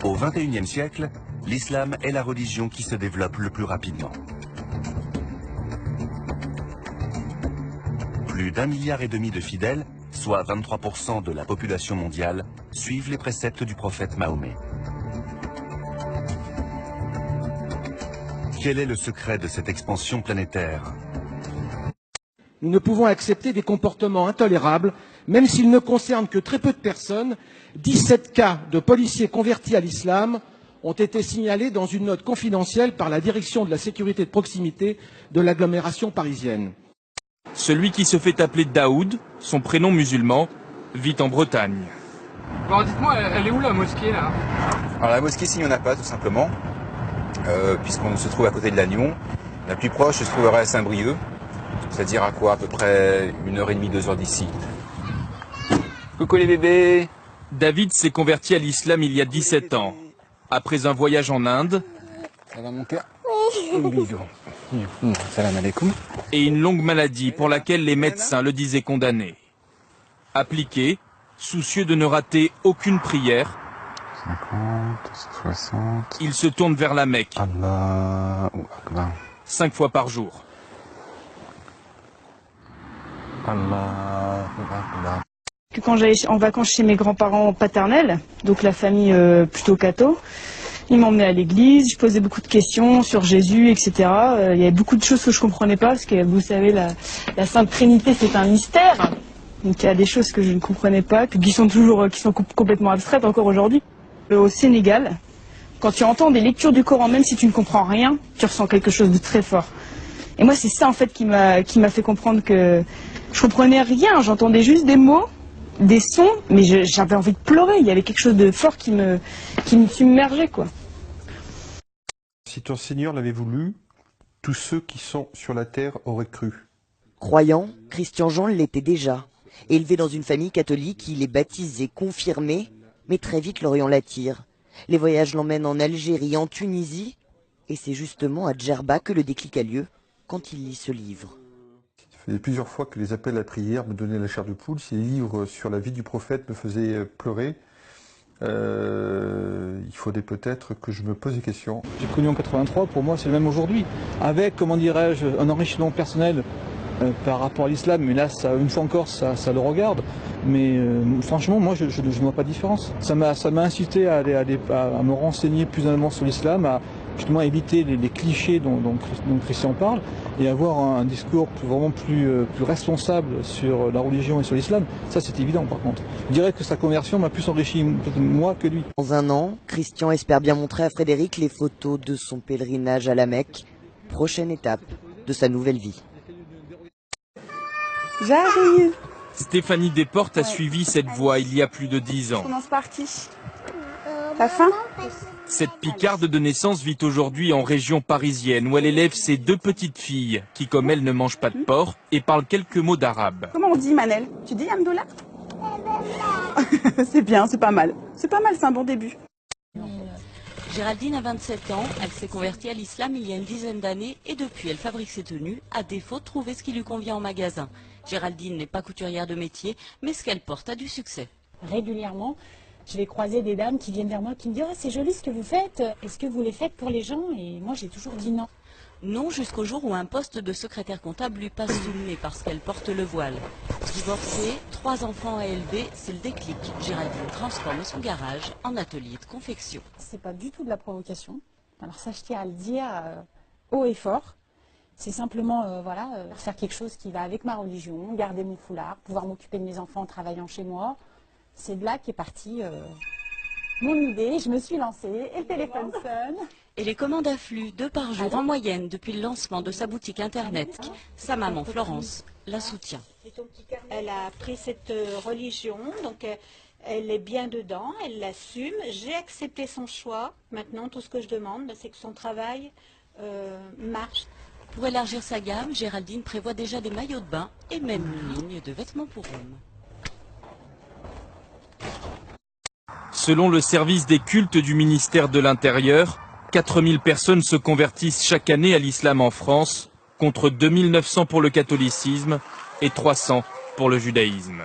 Au XXIe siècle, l'islam est la religion qui se développe le plus rapidement. Plus d'1,5 milliard de fidèles, soit 23% de la population mondiale, suivent les préceptes du prophète Mahomet. Quel est le secret de cette expansion planétaire? Nous ne pouvons accepter des comportements intolérables, même s'ils ne concernent que très peu de personnes. 17 cas de policiers convertis à l'islam ont été signalés dans une note confidentielle par la direction de la sécurité de proximité de l'agglomération parisienne. Celui qui se fait appeler Daoud, son prénom musulman, vit en Bretagne. Bon, dites-moi, elle est où la mosquée là? Alors la mosquée, s'il n'y en a pas, tout simplement, puisqu'on se trouve à côté de Lannion. La plus proche se trouverait à Saint-Brieuc, c'est-à-dire à quoi, à peu près 1h30, 2 heures d'ici. Coucou les bébés! David s'est converti à l'islam il y a 17 ans. Après un voyage en Inde, Ça va mon cœur? Bisous. Salam alaikum. et une longue maladie pour laquelle les médecins le disaient condamné. Appliqué, soucieux de ne rater aucune prière, 50, 60... il se tourne vers la Mecque, Allahu Akbar. 5 fois par jour. Allahu Akbar. Que quand j'allais en vacances chez mes grands-parents paternels, donc la famille plutôt catho, ils m'emmenaient à l'église, je posais beaucoup de questions sur Jésus, etc. Il y avait beaucoup de choses que je comprenais pas, parce que vous savez, la Sainte Trinité c'est un mystère. Donc il y a des choses que je ne comprenais pas, qui sont complètement abstraites encore aujourd'hui. Au Sénégal, quand tu entends des lectures du Coran, même si tu ne comprends rien, tu ressens quelque chose de très fort. Et moi c'est ça en fait qui m'a fait comprendre que je comprenais rien, j'entendais juste des mots, des sons, mais j'avais envie de pleurer. Il y avait quelque chose de fort qui me submergeait, quoi. Si ton Seigneur l'avait voulu, tous ceux qui sont sur la terre auraient cru. Croyant, Christian Jean l'était déjà. Élevé dans une famille catholique, il est baptisé, confirmé, mais très vite l'Orient l'attire. Les voyages l'emmènent en Algérie, en Tunisie, et c'est justement à Djerba que le déclic a lieu, quand il lit ce livre. Ça faisait plusieurs fois que les appels à la prière me donnaient la chair de poule. Ces livres sur la vie du prophète me faisaient pleurer. Il faudrait peut-être que je me pose des questions. J'ai connu en 83, pour moi c'est le même aujourd'hui, avec, comment dirais-je, un enrichissement personnel par rapport à l'islam, mais là, ça, une fois encore, ça le regarde. Mais franchement, moi, je ne vois pas de différence. Ça m'a incité à me renseigner plus en amont sur l'islam, à justement éviter les clichés dont Christian parle, et avoir un discours vraiment plus responsable sur la religion et sur l'islam. Ça, c'est évident, par contre. Je dirais que sa conversion m'a plus enrichi, moi, que lui. Dans un an, Christian espère bien montrer à Frédéric les photos de son pèlerinage à la Mecque. Prochaine étape de sa nouvelle vie. J'arrive. Stéphanie Desportes a suivi cette voie il y a plus de 10 ans. Comment c'est parti? T'as faim? Cette Picarde de naissance vit aujourd'hui en région parisienne où elle élève ses 2 petites filles qui, comme elle, ne mangent pas de porc et parlent quelques mots d'arabe. Comment on dit, Manel? Tu dis Amdoula? C'est bien, c'est pas mal. C'est pas mal, c'est un bon début. Géraldine a 27 ans, elle s'est convertie à l'islam il y a une dizaine d'années et depuis elle fabrique ses tenues à défaut de trouver ce qui lui convient en magasin. Géraldine n'est pas couturière de métier, mais ce qu'elle porte a du succès. Régulièrement, je vais croiser des dames qui viennent vers moi, qui me disent « Oh, c'est joli ce que vous faites, est-ce que vous les faites pour les gens ?» Et moi j'ai toujours dit non. Non, jusqu'au jour où un poste de secrétaire comptable lui passe sous le nez parce qu'elle porte le voile. Divorcée, 3 enfants à élever, c'est le déclic. Géraldine transforme son garage en atelier de confection. C'est pas du tout de la provocation. Alors ça, je tiens à le dire haut et fort. C'est simplement faire quelque chose qui va avec ma religion, garder mon foulard, pouvoir m'occuper de mes enfants en travaillant chez moi. C'est de là qu'est partie mon idée. Je me suis lancée et le téléphone sonne. Et les commandes affluent 2 par jour en moyenne depuis le lancement de sa boutique internet. Sa maman Florence la soutient. Elle a pris cette religion, donc elle est bien dedans, elle l'assume. J'ai accepté son choix. Maintenant, tout ce que je demande, c'est que son travail marche. Pour élargir sa gamme, Géraldine prévoit déjà des maillots de bain et même une ligne de vêtements pour hommes. Selon le service des cultes du ministère de l'Intérieur, 4000 personnes se convertissent chaque année à l'islam en France, contre 2900 pour le catholicisme et 300 pour le judaïsme.